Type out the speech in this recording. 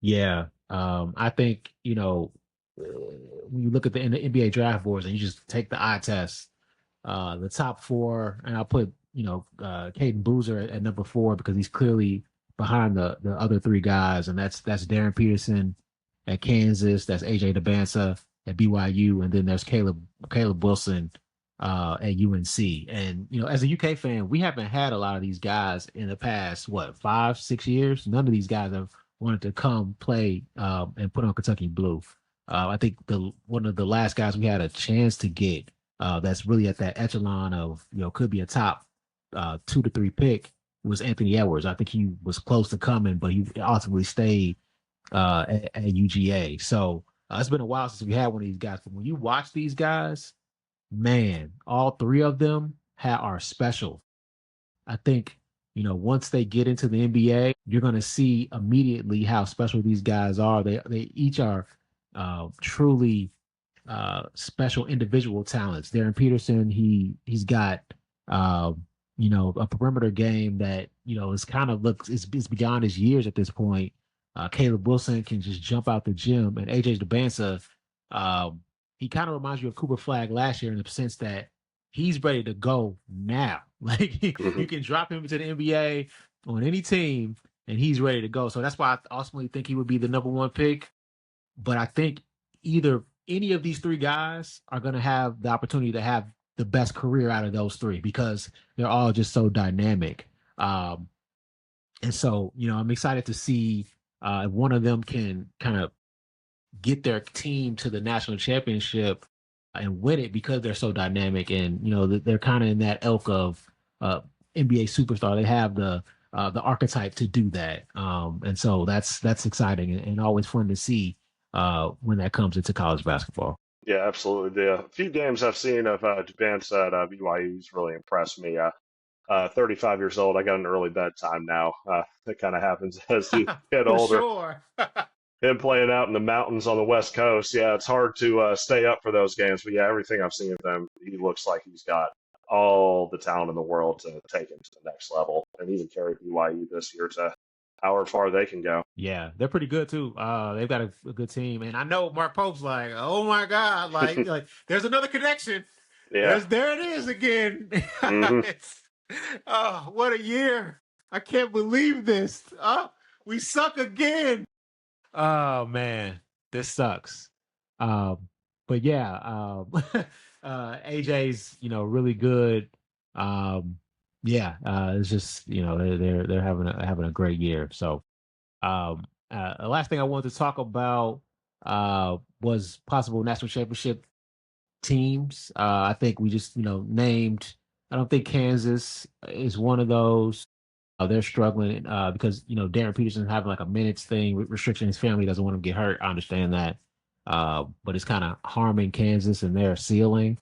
Yeah. I think, when you look at the NBA draft boards and you just take the eye test, the top four, and I'll put, Caden Boozer at number four because he's clearly behind the other three guys, and that's Darryn Peterson at Kansas, that's AJ Dybantsa at BYU, and then there's Caleb Wilson at UNC. And as a UK fan, we haven't had a lot of these guys in the past, what, 5, 6 years? None of these guys have wanted to come play and put on Kentucky blue. I think the one of the last guys we had a chance to get that's really at that echelon of could be a top 2 to 3 pick was Anthony Edwards. I think he was close to coming, but he ultimately stayed at UGA. So it's been a while since we had one of these guys. But when you watch these guys, man, all three of them are special. I think once they get into the NBA, you're going to see immediately how special these guys are. They each are truly special individual talents. Darryn Peterson, he's got a perimeter game that is kind of looks is beyond his years at this point. Caleb Wilson can just jump out the gym, and AJ Dybantsa, he kind of reminds you of Cooper Flag last year in the sense that he's ready to go now. Like Mhm. you can drop him into the NBA on any team, and he's ready to go. So that's why I ultimately think he would be the number one pick. But I think either any of these three guys are going to have the opportunity to have the best career out of those three because they're all just so dynamic. And so, I'm excited to see if one of them can kind of get their team to the national championship and win it because they're so dynamic and they're kind of in that ilk of NBA superstar. They have the archetype to do that, and so that's exciting and always fun to see when that comes into college basketball. Yeah, absolutely. The few games I've seen of Dubance at BYU's really impressed me. 35 years old. I got an early bedtime now. That kind of happens as you get For older. sure. Him playing out in the mountains on the West Coast, yeah, it's hard to stay up for those games. But yeah, everything I've seen of him, he looks like he's got all the talent in the world to take him to the next level and even carry BYU this year to however far they can go. Yeah, they're pretty good too. They've got a good team, and I know Mark Pope's like, oh my god, like there's another connection. Yeah. There it is again. Hmm. It's, oh, what a year! I can't believe this. Oh, we suck again. Oh man, this sucks. Um, but yeah, AJ's really good. Um, yeah, it's just they're having a great year. So the last thing I wanted to talk about was possible national championship teams. I think we just named. I don't think Kansas is one of those. They're struggling because Darryn Peterson having like a minutes thing restriction. His family doesn't want him to get hurt. I understand that, but it's kind of harming Kansas and their ceiling.